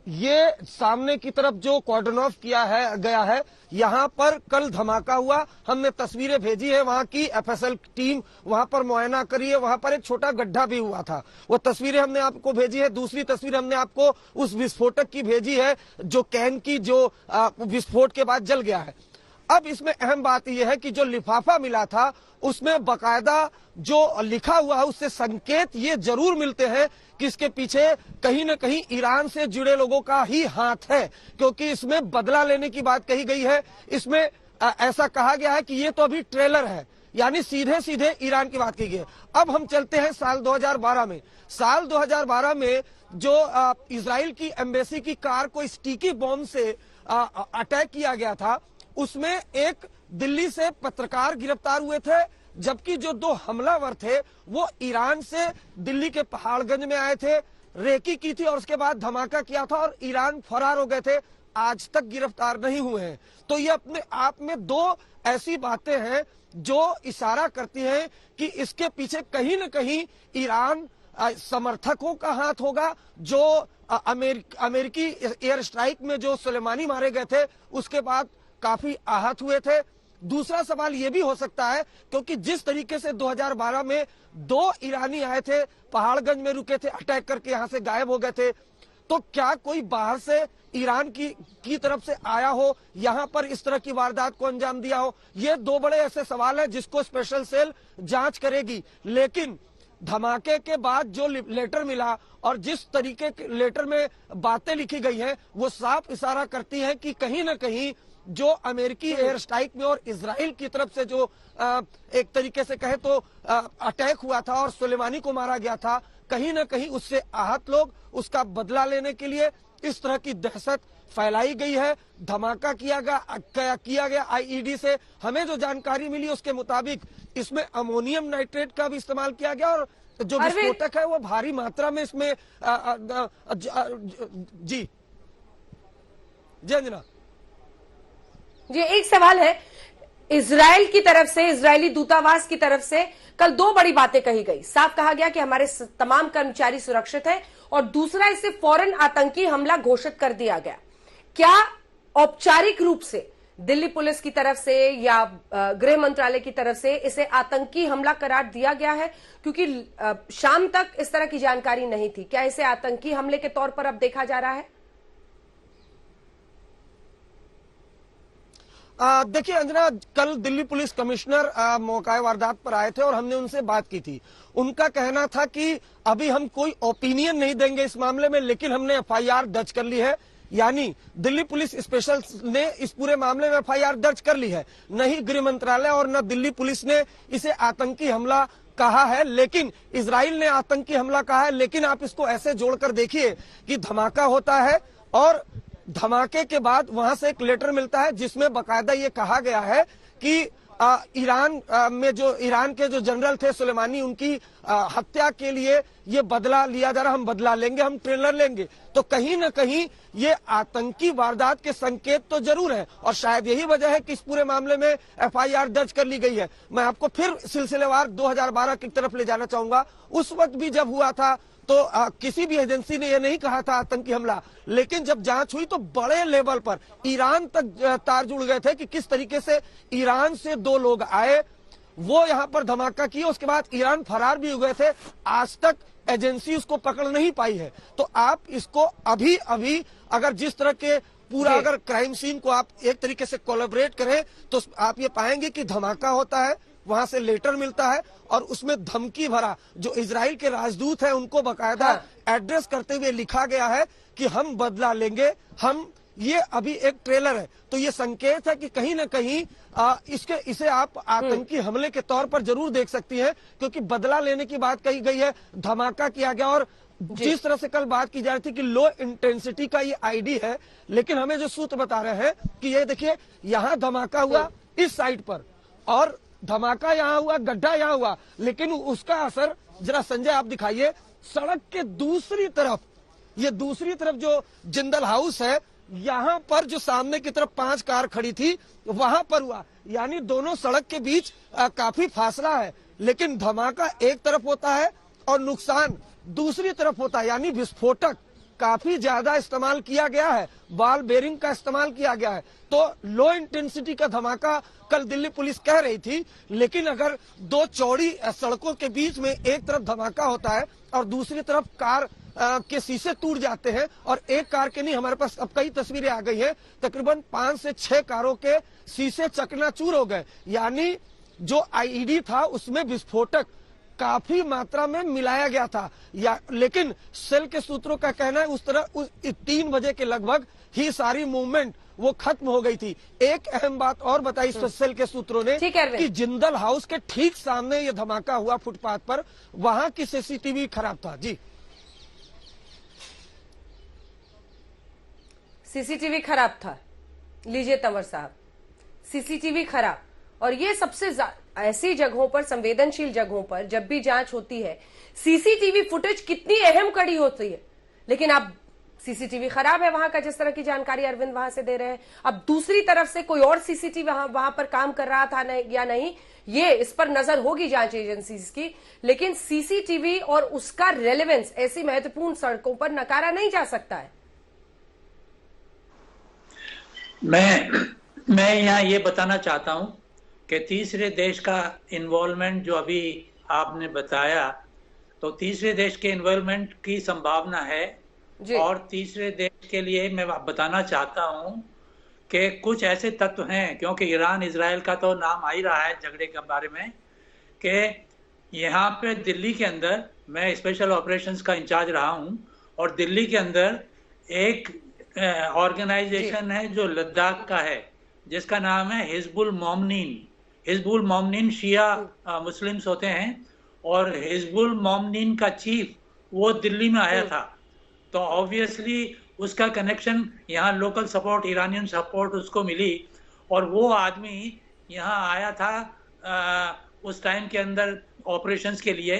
ये सामने की तरफ जो कॉर्डन ऑफ किया है गया है, यहाँ पर कल धमाका हुआ। हमने तस्वीरें भेजी है, वहां की एफएसएल टीम वहां पर मुआयना करी है, वहां पर एक छोटा गड्ढा भी हुआ था, वो तस्वीरें हमने आपको भेजी है। दूसरी तस्वीर हमने आपको उस विस्फोटक की भेजी है जो कैन की जो विस्फोट के बाद जल गया है। अब इसमें अहम बात यह है कि जो लिफाफा मिला था उसमें बकायदा जो लिखा हुआ है उससे संकेत ये जरूर मिलते हैं कि इसके पीछे कहीं न कहीं ईरान से जुड़े लोगों का ही हाथ है, क्योंकि इसमें बदला लेने की बात कही गई है। इसमें ऐसा कहा गया है कि ये तो अभी ट्रेलर है, यानी सीधे सीधे ईरान की बात की गई है। अब हम चलते हैं साल 2012 में। साल 2012 में जो इजराइल की एम्बेसी की कार को स्टिकी बॉम्ब से अटैक किया गया था, उसमें एक दिल्ली से पत्रकार गिरफ्तार हुए थे, जबकि जो 2 हमलावर थे वो ईरान से दिल्ली के पहाड़गंज में आए थे, रेकी की थी और उसके बाद धमाका किया था और ईरान फरार हो गए थे, आज तक गिरफ्तार नहीं हुए हैं। तो ये अपने आप में 2 ऐसी बातें हैं जो इशारा करती हैं कि इसके पीछे कहीं न कहीं ईरान समर्थकों का हाथ होगा। जो अमेरिकी एयर स्ट्राइक में जो सुलेमानी मारे गए थे उसके बाद काफी आहत हुए थे। दूसरा सवाल यह भी हो सकता है, क्योंकि जिस तरीके से 2012 में 2 ईरानी आए थे, पहाड़गंज में रुके थे, अटैक करके यहां से गायब हो गए थे, तो क्या कोई बाहर से ईरान की तरफ से आया हो, यहां पर इस तरह की वारदात को अंजाम दिया हो? ये 2 बड़े ऐसे सवाल हैं जिसको स्पेशल सेल जांच करेगी। लेकिन धमाके के बाद जो लेटर मिला और जिस तरीके के लेटर में बातें लिखी गई हैं, वो साफ इशारा करती है कि कहीं न कहीं जो अमेरिकी एयर स्ट्राइक में और इजराइल की तरफ से जो एक तरीके से कहे तो अटैक हुआ था और सुलेमानी को मारा गया था, कहीं न कहीं उससे आहत लोग उसका बदला लेने के लिए इस तरह की दहशत फैलाई गई है। धमाका किया गया आईईडी से। हमें जो जानकारी मिली उसके मुताबिक इसमें अमोनियम नाइट्रेट का भी इस्तेमाल किया गया और जो विस्फोटक है वो भारी मात्रा में इसमें जी अंजना जी, एक सवाल है, इजराइल की तरफ से, इजरायली दूतावास की तरफ से कल 2 बड़ी बातें कही गई। साफ कहा गया कि हमारे तमाम कर्मचारी सुरक्षित हैं, और दूसरा, इसे फौरन आतंकी हमला घोषित कर दिया गया। क्या औपचारिक रूप से दिल्ली पुलिस की तरफ से या गृह मंत्रालय की तरफ से इसे आतंकी हमला करार दिया गया है? क्योंकि शाम तक इस तरह की जानकारी नहीं थी। क्या इसे आतंकी हमले के तौर पर अब देखा जा रहा है? देखिए अंजना, कल दिल्ली पुलिस कमिश्नर मौका वारदात पर आए थे और हमने उनसे बात की थी। उनका कहना था कि अभी हम कोई ओपिनियन नहीं देंगे इस मामले में, लेकिन हमने एफआईआर दर्ज कर ली है। यानी दिल्ली पुलिस स्पेशल ने इस पूरे मामले में एफआईआर दर्ज कर ली है। नहीं गृह मंत्रालय और न दिल्ली पुलिस ने इसे आतंकी हमला कहा है, लेकिन इजराइल ने आतंकी हमला कहा है। लेकिन आप इसको ऐसे जोड़कर देखिए कि धमाका होता है और धमाके के बाद वहां से एक लेटर मिलता है जिसमें बकायदा ये कहा गया है कि ईरान में जो ईरान के जो जनरल थे सुलेमानी, उनकी हत्या के लिए ये बदला लिया जा रहा, हम बदला लेंगे, हम ट्रेलर लेंगे। तो कहीं न कहीं ये आतंकी वारदात के संकेत तो जरूर है और शायद यही वजह है कि इस पूरे मामले में एफआईआर दर्ज कर ली गई है। मैं आपको फिर सिलसिलेवार 2012 की तरफ ले जाना चाहूंगा। उस वक्त भी जब हुआ था तो किसी भी एजेंसी ने यह नहीं कहा था आतंकी हमला, लेकिन जब जांच हुई तो बड़े लेवल पर ईरान तक तार जुड़ गए थे कि किस तरीके से ईरान से 2 लोग आए, वो यहां पर धमाका किए, उसके बाद ईरान फरार भी हो गए थे। आज तक एजेंसी उसको पकड़ नहीं पाई है। तो आप इसको अभी अगर जिस तरह के पूरा अगर क्राइम सीन को आप एक तरीके से कोलैबोरेट करें तो आप ये पाएंगे कि धमाका होता है, वहां से लेटर मिलता है और उसमें धमकी भरा जो इजराइल के राजदूत है उनको बकायदा एड्रेस करते हुए लिखा गया है कि हम बदला लेंगे, हम ये अभी एक ट्रेलर है। तो ये संकेत है कि कहीं न कहीं इसे आप आतंकी हमले के तौर पर जरूर देख सकती हैं, क्योंकि बदला लेने की बात कही गई है, धमाका किया गया। और जिस तरह से कल बात की जा रही थी कि लो इंटेंसिटी का ये आईडी है, लेकिन हमें जो सूत्र बता रहे हैं कि ये देखिए यहाँ धमाका हुआ इस साइड पर और धमाका यहाँ हुआ, गड्ढा यहाँ हुआ, लेकिन उसका असर जरा संजय आप दिखाइए, सड़क के दूसरी तरफ, ये दूसरी तरफ जो जिंदल हाउस है, यहाँ पर जो सामने की तरफ 5 कार खड़ी थी वहां पर हुआ। यानी दोनों सड़क के बीच काफी फासला है, लेकिन धमाका एक तरफ होता है और नुकसान दूसरी तरफ होता है। यानी विस्फोटक काफी ज्यादा इस्तेमाल किया गया है, बॉल बेरिंग का इस्तेमाल किया गया है। तो लो इंटेंसिटी का धमाका कल दिल्ली पुलिस कह रही थी, लेकिन अगर 2 चौड़ी सड़कों के बीच में एक तरफ धमाका होता है और दूसरी तरफ कार के शीशे टूट जाते हैं, और एक कार के नहीं, हमारे पास अब कई तस्वीरें आ गई हैं, तकरीबन 5 से 6 कारों के शीशे चकनाचूर हो गए। यानी जो आईईडी था उसमें विस्फोटक काफी मात्रा में मिलाया गया था। लेकिन सेल के सूत्रों का कहना है उस तरह 3 बजे के लगभग ही सारी मूवमेंट वो खत्म हो गई थी। एक अहम बात और बताई सेल के सूत्रों ने कि जिंदल हाउस के ठीक सामने ये धमाका हुआ फुटपाथ पर, वहां की सीसीटीवी खराब था। जी, सीसीटीवी खराब था। लीजिए तंवर साहब, सीसीटीवी खराब, और ये सबसे ऐसी जगहों पर, संवेदनशील जगहों पर जब भी जांच होती है, सीसीटीवी फुटेज कितनी अहम कड़ी होती है। लेकिन अब सीसीटीवी खराब है वहां का, जिस तरह की जानकारी अरविंद वहां से दे रहे हैं। अब दूसरी तरफ से कोई और सीसीटीवी वहां पर काम कर रहा था या नहीं, ये इस पर नजर होगी जांच एजेंसीज की। लेकिन सीसीटीवी और उसका रेलेवेंस ऐसी महत्वपूर्ण सड़कों पर नकारा नहीं जा सकता है। मैं यहाँ ये बताना चाहता हूँ कि तीसरे देश का इन्वॉल्वमेंट जो अभी आपने बताया, तो तीसरे देश के इन्वॉल्वमेंट की संभावना है। और तीसरे देश के लिए मैं बताना चाहता हूँ कि कुछ ऐसे तत्व हैं, क्योंकि ईरान इजराइल का तो नाम आ ही रहा है झगड़े के बारे में, कि यहाँ पे दिल्ली के अंदर, मैं स्पेशल ऑपरेशंस का इंचार्ज रहा हूँ, और दिल्ली के अंदर एक ऑर्गेनाइजेशन है जो लद्दाख का है, जिसका नाम है हिजबुल मोमनीन। हिजबुल मोमनीन शिया मुस्लिम्स होते हैं, और हिजबुल मोमनीन का चीफ वो दिल्ली में आया था। तो ऑब्वियसली उसका कनेक्शन यहाँ लोकल सपोर्ट, ईरानियन सपोर्ट उसको मिली, और वो आदमी यहाँ आया था उस टाइम के अंदर ऑपरेशंस के लिए।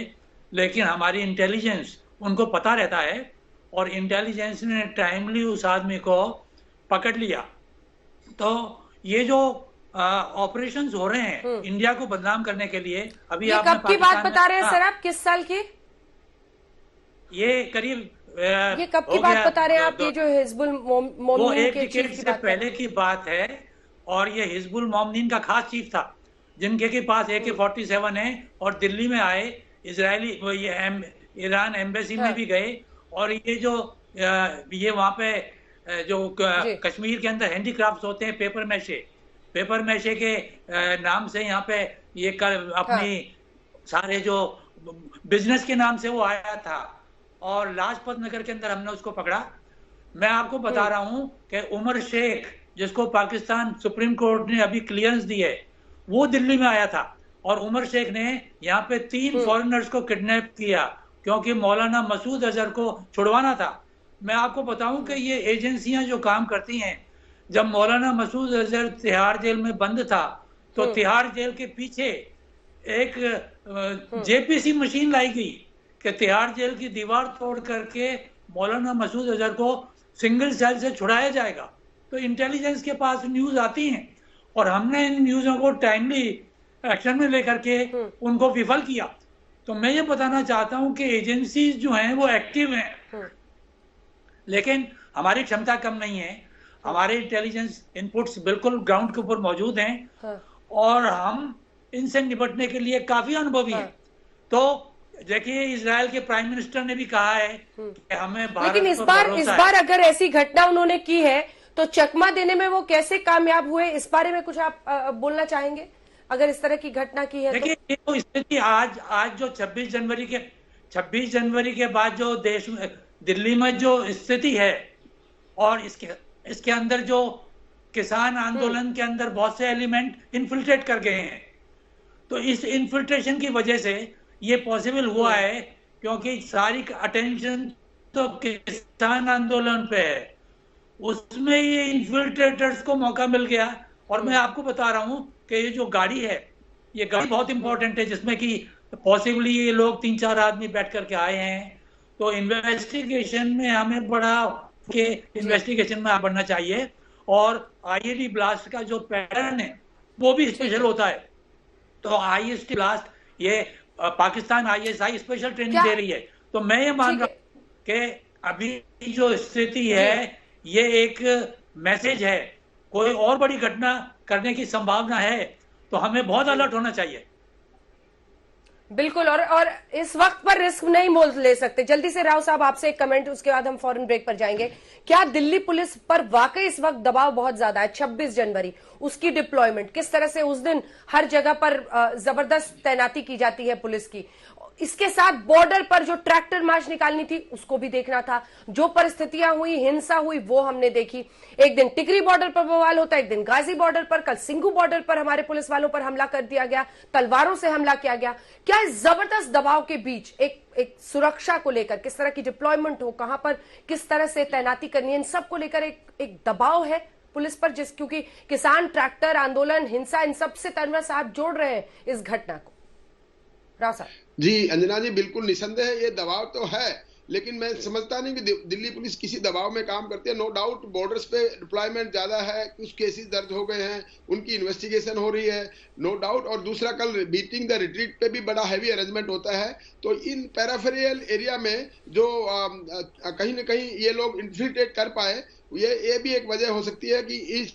लेकिन हमारी इंटेलिजेंस उनको पता रहता है, और इंटेलिजेंस ने टाइमली उस आदमी को पकड़ लिया। तो ये जो ऑपरेशंस हो रहे हैं इंडिया को बदनाम करने के लिए, अभी ये कब की बात बता रहे हैं सर आप, किस साल की? ये करीब ये कब की बात बता रहे हैं आप? ये जो हिजबुल मोमनीन के डिकेड से पहले की बात है, और ये हिजबुल मोमिनीन का खास चीफ था, जिनके के पास AK-47 है, और दिल्ली में आए, इजरायली ईरान एम्बेसी में भी गए, और ये वहाँ पे जो कश्मीर के अंदर हैंडीक्राफ्ट्स होते हैं, पेपर मैशे के नाम से यहाँ पे ये अपनी सारे जो बिजनेस के नाम से वो आया था, और लाजपत नगर के अंदर हमने उसको पकड़ा। मैं आपको बता रहा हूँ कि उमर शेख, जिसको पाकिस्तान सुप्रीम कोर्ट ने अभी क्लियरेंस दी है, वो दिल्ली में आया था, और उमर शेख ने यहाँ पे 3 फॉरेनर्स को किडनैप किया क्योंकि मौलाना मसूद अजहर को छुड़वाना था। मैं आपको बताऊं कि ये एजेंसियां जो काम करती हैं, जब मौलाना मसूद अजहर तिहाड़ जेल में बंद था, तो तिहाड़ जेल के पीछे एक JPC मशीन लाई गई कि तिहाड़ जेल की दीवार तोड़ करके मौलाना मसूद अजहर को सिंगल सेल से छुड़ाया जाएगा। तो इंटेलिजेंस के पास न्यूज आती हैं, और हमने इन न्यूज़ों को टाइमली एक्शन में लेकर के उनको विफल किया। तो मैं ये बताना चाहता हूं कि एजेंसीज जो हैं वो एक्टिव हैं, लेकिन हमारी क्षमता कम नहीं है। हमारे इंटेलिजेंस इनपुट्स बिल्कुल ग्राउंड के ऊपर मौजूद हैं, और हम इनसे निपटने के लिए काफी अनुभवी हैं। तो देखिए, इजराइल के प्राइम मिनिस्टर ने भी कहा है कि हमें भारत लेकिन इस बार अगर ऐसी घटना उन्होंने की है तो चकमा देने में वो कैसे कामयाब हुए, इस बारे में कुछ आप बोलना चाहेंगे? अगर इस तरह की घटना की है देखिए, तो स्थिति आज जो 26 जनवरी के बाद जो देश में, दिल्ली में जो स्थिति है, और इसके अंदर जो किसान आंदोलन के अंदर बहुत से एलिमेंट इन्फिल्ट्रेट कर गए हैं, तो इस इन्फिल्ट्रेशन की वजह से ये पॉसिबल हुआ है, क्योंकि सारी अटेंशन तो किसान आंदोलन पे है, उसमें ये इन्फिल्ट्रेटर्स को मौका मिल गया। और मैं आपको बता रहा हूं कि ये जो गाड़ी है, ये गाड़ी बहुत इंपॉर्टेंट है, जिसमें कि पॉसिबली ये लोग 3-4 आदमी बैठ करके आए हैं। तो इन्वेस्टिगेशन में हमें इन्वेस्टिगेशन में बढ़ना चाहिए, और IED ब्लास्ट का जो पैटर्न है वो भी स्पेशल होता है। तो IED ब्लास्ट, ये पाकिस्तान ISI स्पेशल ट्रेनिंग दे रही है। तो मैं ये मान रहा हूँ कि अभी जो स्थिति है, ये एक मैसेज है, कोई और बड़ी घटना करने की संभावना है, तो हमें बहुत अलर्ट होना चाहिए। बिल्कुल, और इस वक्त पर रिस्क नहीं मोल ले सकते। जल्दी से राव साहब, आपसे एक कमेंट, उसके बाद हम फौरन ब्रेक पर जाएंगे। क्या दिल्ली पुलिस पर वाकई इस वक्त दबाव बहुत ज्यादा है? 26 जनवरी, उसकी डिप्लॉयमेंट, किस तरह से उस दिन हर जगह पर जबरदस्त तैनाती की जाती है पुलिस की। इसके साथ बॉर्डर पर जो ट्रैक्टर मार्च निकालनी थी, उसको भी देखना था। जो परिस्थितियां हुई, हिंसा हुई, वो हमने देखी। एक दिन टिकरी बॉर्डर पर बवाल होता है, एक दिन गाजी बॉर्डर पर, कल सिंघू बॉर्डर पर हमारे पुलिस वालों पर हमला कर दिया गया, तलवारों से हमला किया गया। क्या इस जबरदस्त दबाव के बीच एक सुरक्षा को लेकर किस तरह की डिप्लॉयमेंट हो, कहां पर किस तरह से तैनाती करनी है, इन सब को लेकर एक दबाव है पुलिस पर, क्योंकि किसान, ट्रैक्टर आंदोलन, हिंसा, इन सब से तनवर साहब जोड़ रहे हैं इस घटना को। राव साहब जी, अंजना जी, बिल्कुल निसंदेह ये दबाव तो है, लेकिन मैं समझता नहीं कि दिल्ली पुलिस किसी दबाव में काम करती है। नो डाउट बॉर्डर्स पे डिप्लॉयमेंट ज्यादा है, कुछ केसेस दर्ज हो गए हैं, उनकी इन्वेस्टिगेशन हो रही है, नो डाउट। और दूसरा, कल बीटिंग द रिट्रीट पे भी बड़ा हैवी अरेंजमेंट होता है। तो इन पैराफेरियल एरिया में जो कहीं ना कहीं ये लोग इन्फिल्ट्रेट कर पाए, ये भी एक वजह हो सकती है कि इस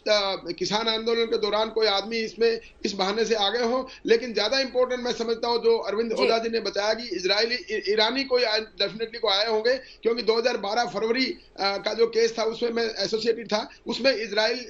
किसान आंदोलन के दौरान कोई आदमी इसमें इस बहाने से आगे हो। लेकिन ज्यादा इंपॉर्टेंट मैं समझता हूं जो अरविंद ओझा जी ने बताया कि ईरानी कोई डेफिनेटली को आए होंगे, क्योंकि 2012 फरवरी का जो केस था उसमें मैं एसोसिएटेड था। उसमें इजराइल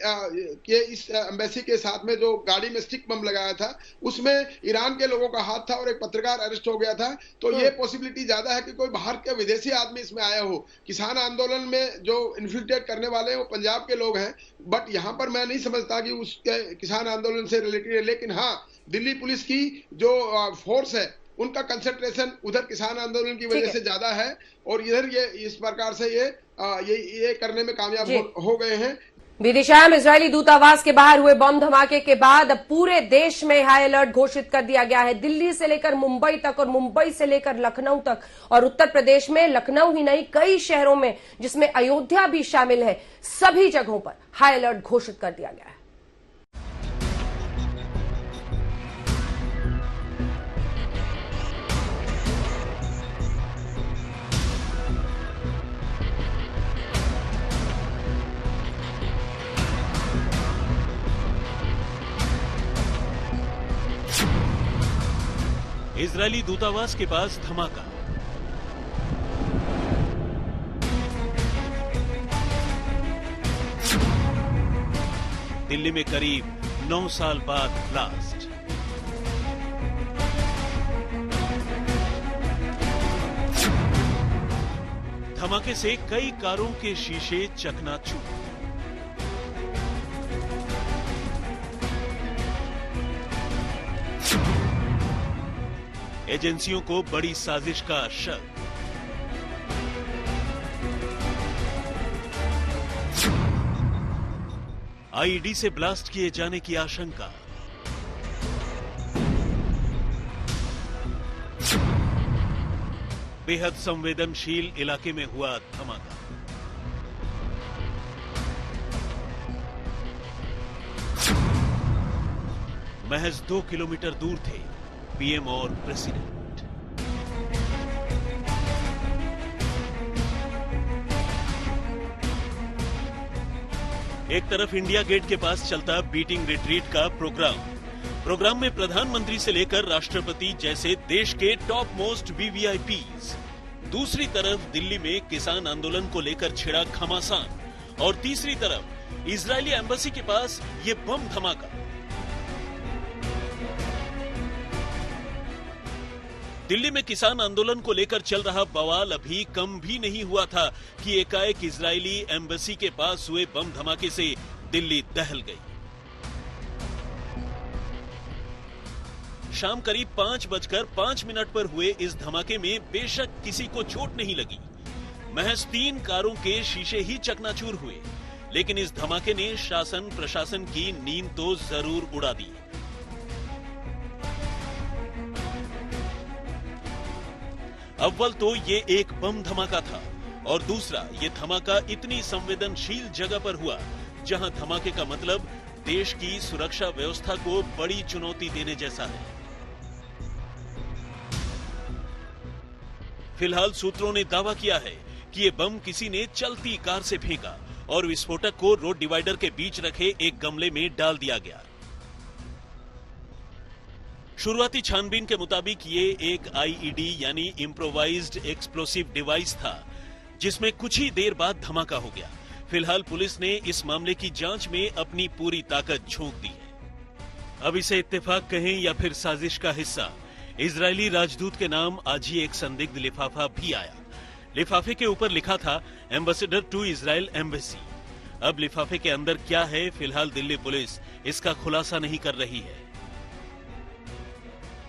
के इस एम्बेसी के साथ में जो गाड़ी में स्टिक बम लगाया था, उसमें ईरान के लोगों का हाथ था और एक पत्रकार अरेस्ट हो गया था। तो ये पॉसिबिलिटी ज्यादा है कि कोई बाहर के विदेशी आदमी इसमें आया हो। किसान आंदोलन में जो इन्फिल्ट्रेट करने वाले हैं वो पंजाब के लोग हैं, बट यहाँ पर मैं नहीं समझता कि उसके किसान आंदोलन से रिलेटेड है। लेकिन हाँ, दिल्ली पुलिस की जो फोर्स है, उनका कंसंट्रेशन उधर किसान आंदोलन की वजह से ज्यादा है, और इधर ये इस प्रकार से ये करने में कामयाब हो गए हैं। बीती शाम इजरायली दूतावास के बाहर हुए बम धमाके के बाद अब पूरे देश में हाई अलर्ट घोषित कर दिया गया है। दिल्ली से लेकर मुंबई तक और मुंबई से लेकर लखनऊ तक, और उत्तर प्रदेश में लखनऊ ही नहीं, कई शहरों में जिसमें अयोध्या भी शामिल है, सभी जगहों पर हाई अलर्ट घोषित कर दिया गया है। इजरायली दूतावास के पास धमाका। दिल्ली में करीब 9 साल बाद ब्लास्ट। धमाके से कई कारों के शीशे चकनाचूर। एजेंसियों को बड़ी साजिश का शक। आईईडी से ब्लास्ट किए जाने की आशंका। बेहद संवेदनशील इलाके में हुआ धमाका। महज 2 किलोमीटर दूर थे पीएम और प्रेसिडेंट। एक तरफ इंडिया गेट के पास चलता बीटिंग रिट्रीट का प्रोग्राम में प्रधानमंत्री से लेकर राष्ट्रपति जैसे देश के टॉप मोस्ट वीवीआईपीज। दूसरी तरफ दिल्ली में किसान आंदोलन को लेकर छिड़ा घमासान और तीसरी तरफ इजरायली एम्बेसी के पास ये बम धमाका। दिल्ली में किसान आंदोलन को लेकर चल रहा बवाल अभी कम भी नहीं हुआ था कि एकाएक इजरायली एम्बेसी के पास हुए बम धमाके से दिल्ली दहल गई। शाम करीब 5:05 पर हुए इस धमाके में बेशक किसी को चोट नहीं लगी। महज 3 कारों के शीशे ही चकनाचूर हुए, लेकिन इस धमाके ने शासन प्रशासन की नींद तो जरूर उड़ा दी। अव्वल तो ये एक बम धमाका था और दूसरा ये धमाका इतनी संवेदनशील जगह पर हुआ जहां धमाके का मतलब देश की सुरक्षा व्यवस्था को बड़ी चुनौती देने जैसा है। फिलहाल सूत्रों ने दावा किया है कि ये बम किसी ने चलती कार से फेंका और विस्फोटक को रोड डिवाइडर के बीच रखे एक गमले में डाल दिया गया। शुरुआती छानबीन के मुताबिक ये एक आईईडी यानी इम्प्रोवाइज्ड एक्सप्लोसिव डिवाइस था, जिसमें कुछ ही देर बाद धमाका हो गया। फिलहाल पुलिस ने इस मामले की जांच में अपनी पूरी ताकत झोंक दी है। अब इसे इत्तेफाक कहें या फिर साजिश का हिस्सा, इजरायली राजदूत के नाम आज ही एक संदिग्ध लिफाफा भी आया। लिफाफे के ऊपर लिखा था एम्बेसडर टू इजरायल एम्बेसी। अब लिफाफे के अंदर क्या है, फिलहाल दिल्ली पुलिस इसका खुलासा नहीं कर रही है।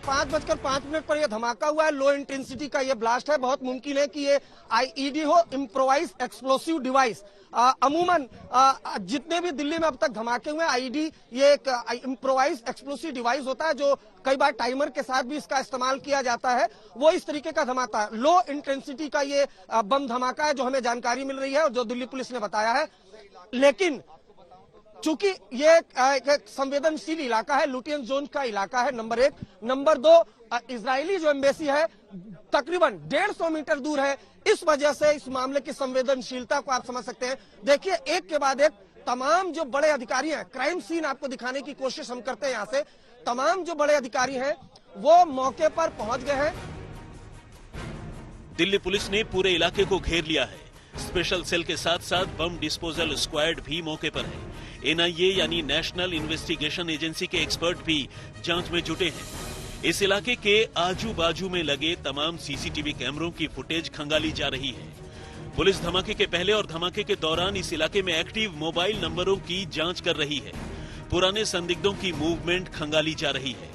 5:05 पर यह धमाका हुआ है। लो इंटेंसिटी का यह ब्लास्ट है। बहुत मुमकिन है कि ये आईईडी हो, इम्प्रोवाइज एक्सप्लोसिव डिवाइस। अमूमन जितने भी दिल्ली में अब तक धमाके हुए आईईडी ये एक इम्प्रोवाइज एक्सप्लोसिव डिवाइस होता है जो कई बार टाइमर के साथ भी इसका इस्तेमाल किया जाता है। वो इस तरीके का धमाका है। लो इंटेंसिटी का ये बम धमाका है जो हमें जानकारी मिल रही है और जो दिल्ली पुलिस ने बताया है। लेकिन चूंकि ये एक संवेदनशील इलाका है, लुटियन जोन का इलाका है, नंबर 1। नंबर 2, इजरायली जो एम्बेसी है तकरीबन 150 मीटर दूर है। इस वजह से इस मामले की संवेदनशीलता को आप समझ सकते हैं। देखिए, एक के बाद एक तमाम जो बड़े अधिकारी हैं, क्राइम सीन आपको दिखाने की कोशिश हम करते हैं यहाँ से। तमाम जो बड़े अधिकारी हैं वो मौके पर पहुंच गए हैं। दिल्ली पुलिस ने पूरे इलाके को घेर लिया है। स्पेशल सेल के साथ साथ बम डिस्पोजल स्क्वाड भी मौके पर है। एनआईए यानी नेशनल इन्वेस्टिगेशन एजेंसी के एक्सपर्ट भी जांच में जुटे हैं। इस इलाके के आजू बाजू में लगे तमाम सीसीटीवी कैमरों की फुटेज खंगाली जा रही है। पुलिस धमाके के पहले और धमाके के दौरान इस इलाके में एक्टिव मोबाइल नंबरों की जांच कर रही है। पुराने संदिग्धों की मूवमेंट खंगाली जा रही है।